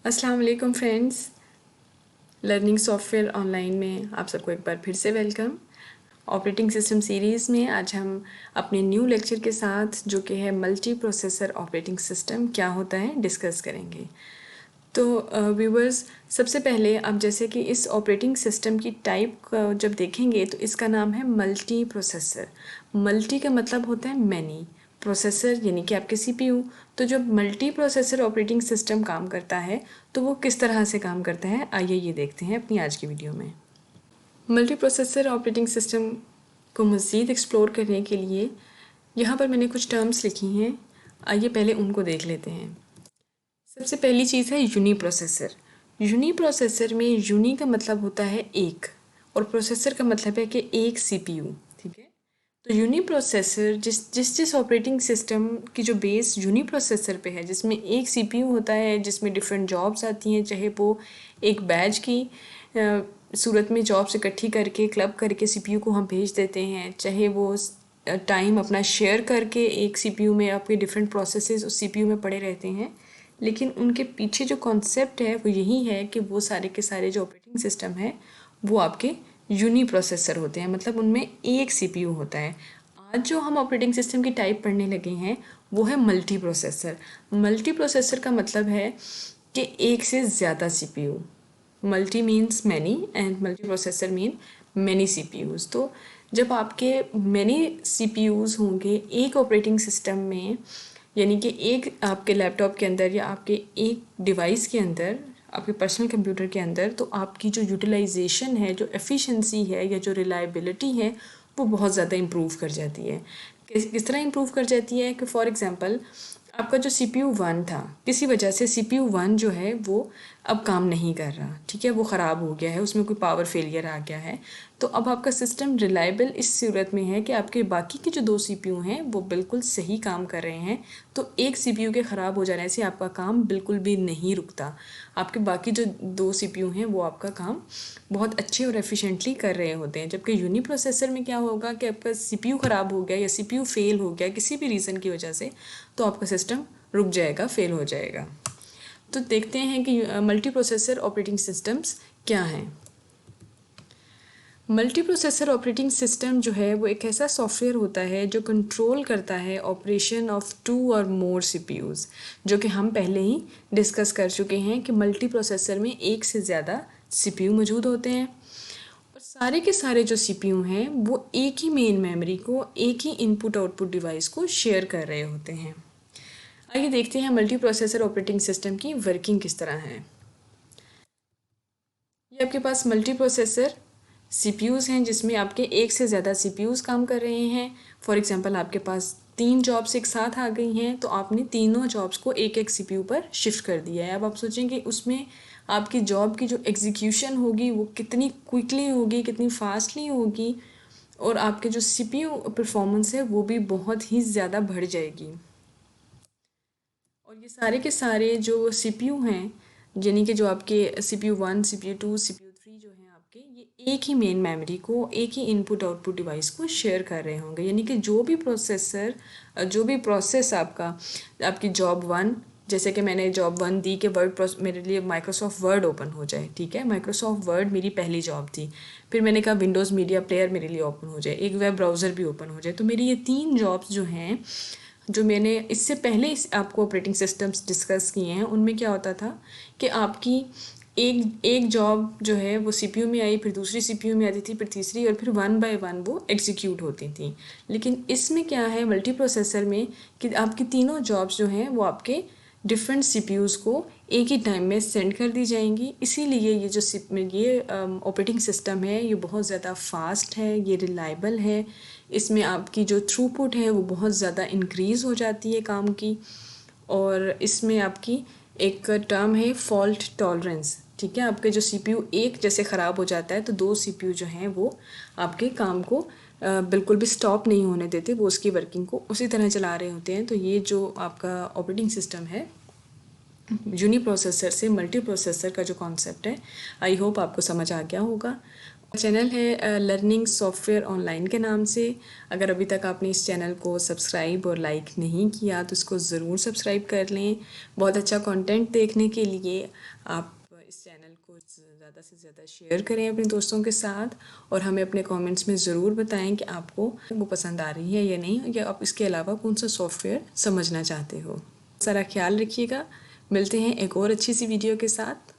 अस्सलाम वालेकुम friends. Learning software online में आप सबको एक बार फिर से वेलकम। ऑपरेटिंग सिस्टम सीरीज़ में आज हम अपने न्यू लेक्चर के साथ जो कि है मल्टी प्रोसेसर ऑपरेटिंग सिस्टम क्या होता है डिस्कस करेंगे। तो व्यूवर्स, सबसे पहले आप जैसे कि इस ऑपरेटिंग सिस्टम की टाइप का जब देखेंगे तो इसका नाम है मल्टी प्रोसेसर। मल्टी का मतलब होता है मैनी, प्रोसेसर यानी कि आपके सीपीयू। तो जब मल्टी प्रोसेसर ऑपरेटिंग सिस्टम काम करता है तो वो किस तरह से काम करता है, आइए ये देखते हैं अपनी आज की वीडियो में। मल्टी प्रोसेसर ऑपरेटिंग सिस्टम को मज़ीद एक्सप्लोर करने के लिए यहाँ पर मैंने कुछ टर्म्स लिखी हैं, आइए पहले उनको देख लेते हैं। सबसे पहली चीज़ है यूनी प्रोसेसर। यूनी प्रोसेसर में यूनी का मतलब होता है एक, और प्रोसेसर का मतलब है कि एक सीपीयू। ठीक है, तो यूनी प्रोसेसर जिस ऑपरेटिंग सिस्टम की जो बेस यूनी प्रोसेसर पे है, जिसमें एक सीपीयू होता है, जिसमें डिफरेंट जॉब्स आती हैं, चाहे वो एक बैच की सूरत में जॉब्स इकट्ठी करके क्लब करके सीपीयू को हम भेज देते हैं, चाहे वो टाइम अपना शेयर करके एक सीपीयू में आपके डिफरेंट प्रोसेसेस उस सीपीयू में पड़े रहते हैं, लेकिन उनके पीछे जो कॉन्सेप्ट है वो यही है कि वो सारे के सारे जो ऑपरेटिंग सिस्टम है वो आपके यूनी प्रोसेसर होते हैं, मतलब उनमें एक सीपीयू होता है। आज जो हम ऑपरेटिंग सिस्टम की टाइप पढ़ने लगे हैं वो है मल्टी प्रोसेसर। मल्टी प्रोसेसर का मतलब है कि एक से ज़्यादा CPU. Multi means many and multi processor mean many CPUs. तो जब आपके मैनी सीपीयूज़ होंगे एक ऑपरेटिंग सिस्टम में, यानी कि एक आपके लैपटॉप के अंदर या आपके एक डिवाइस के अंदर, आपके पर्सनल कंप्यूटर के अंदर, तो आपकी जो यूटिलाइजेशन है, जो एफिशिएंसी है या जो रिलायबिलिटी है वो बहुत ज़्यादा इम्प्रूव कर जाती है। किस तरह इम्प्रूव कर जाती है कि फॉर एग्ज़ाम्पल आपका जो CPU 1 था, किसी वजह से CPU 1 जो है वो अब काम नहीं कर रहा, ठीक है, वो ख़राब हो गया है, उसमें कोई पावर फेलियर आ गया है। तो अब आपका सिस्टम रिलायबल इस सूरत में है कि आपके बाकी के जो दो CPU हैं वो बिल्कुल सही काम कर रहे हैं। तो एक CPU के ख़राब हो जाने से आपका काम बिल्कुल भी नहीं रुकता। आपके बाकी जो दो CPU हैं वो आपका काम बहुत अच्छे और एफिशिएंटली कर रहे होते हैं। जबकि यूनी प्रोसेसर में क्या होगा कि आपका CPU ख़राब हो गया या CPU फेल हो गया किसी भी रीज़न की वजह से, तो आपका सिस्टम रुक जाएगा, फेल हो जाएगा। तो देखते हैं कि मल्टी प्रोसेसर ऑपरेटिंग सिस्टम्स क्या हैं। मल्टी प्रोसेसर ऑपरेटिंग सिस्टम जो है वो एक ऐसा सॉफ्टवेयर होता है जो कंट्रोल करता है ऑपरेशन ऑफ 2 और मोर सीपीयूज़, जो कि हम पहले ही डिस्कस कर चुके हैं कि मल्टी प्रोसेसर में एक से ज़्यादा सीपीयू मौजूद होते हैं, और सारे के सारे जो सीपीयू हैं वो एक ही मेन मेमोरी को, एक ही इनपुट आउटपुट डिवाइस को शेयर कर रहे होते हैं। आइए देखते हैं मल्टी प्रोसेसर ऑपरेटिंग सिस्टम की वर्किंग किस तरह है। ये आपके पास मल्टी प्रोसेसर सीपीयूज़ हैं जिसमें आपके एक से ज़्यादा सीपीयूज़ काम कर रहे हैं। फॉर एग्जांपल आपके पास 3 जॉब्स एक साथ आ गई हैं, तो आपने तीनों जॉब्स को एक एक सीपीयू पर शिफ्ट कर दिया है। अब आप सोचेंगे उसमें आपकी जॉब की जो एग्जीक्यूशन होगी वो कितनी क्विकली होगी, कितनी फास्टली होगी, और आपके जो सीपीयू परफॉर्मेंस है वो भी बहुत ही ज़्यादा बढ़ जाएगी। और ये सारे के सारे जो सीपीयू हैं, यानी कि जो आपके सीपीयू 1, सीपीयू 2, सीपीयू 3 जो हैं आपके, ये एक ही मेन मेमोरी को, एक ही इनपुट आउटपुट डिवाइस को शेयर कर रहे होंगे। यानी कि जो भी प्रोसेस आपकी जॉब 1, जैसे कि मैंने जॉब 1 दी कि मेरे लिए माइक्रोसॉफ्ट वर्ड ओपन हो जाए, ठीक है, माइक्रोसॉफ्ट वर्ड मेरी पहली जॉब थी। फिर मैंने कहा विंडोज़ मीडिया प्लेयर मेरे लिए ओपन हो जाए, एक वेब ब्राउज़र भी ओपन हो जाए। तो मेरी ये 3 जॉब्स जो हैं, जो मैंने इससे पहले आपको ऑपरेटिंग सिस्टम्स डिस्कस किए हैं, उनमें क्या होता था कि आपकी एक एक जॉब जो है वो सीपीयू में आई, फिर दूसरी सीपीयू में आती थी, फिर तीसरी, और फिर 1 बाय 1 वो एग्जीक्यूट होती थी। लेकिन इसमें क्या है मल्टी प्रोसेसर में कि आपकी तीनों जॉब्स जो हैं वो आपके डिफरेंट सीपीयूज़ को एक ही टाइम में सेंड कर दी जाएंगी। इसीलिए ये ऑपरेटिंग सिस्टम है ये बहुत ज़्यादा फास्ट है, ये रिलायबल है। इसमें आपकी जो थ्रूपुट है वो बहुत ज़्यादा इंक्रीज़ हो जाती है काम की, और इसमें आपकी एक टर्म है फॉल्ट टॉलरेंस, ठीक है। आपके जो सीपीयू एक जैसे ख़राब हो जाता है तो दो सीपीयू जो हैं वो आपके काम को बिल्कुल भी स्टॉप नहीं होने देते, वो उसकी वर्किंग को उसी तरह चला रहे होते हैं। तो ये जो आपका ऑपरेटिंग सिस्टम है यूनी प्रोसेसर से मल्टी प्रोसेसर का जो कॉन्सेप्ट है, आई होप आपको समझ आ गया होगा। चैनल है लर्निंग सॉफ्टवेयर ऑनलाइन के नाम से। अगर अभी तक आपने इस चैनल को सब्सक्राइब और लाइक नहीं किया तो इसको ज़रूर सब्सक्राइब कर लें। बहुत अच्छा कंटेंट देखने के लिए आप इस चैनल को ज़्यादा से ज़्यादा शेयर करें अपने दोस्तों के साथ, और हमें अपने कमेंट्स में ज़रूर बताएं कि आपको वो पसंद आ रही है या नहीं, या आप इसके अलावा कौन सा सॉफ्टवेयर समझना चाहते हो। सारा ख्याल रखिएगा। मिलते हैं एक और अच्छी सी वीडियो के साथ।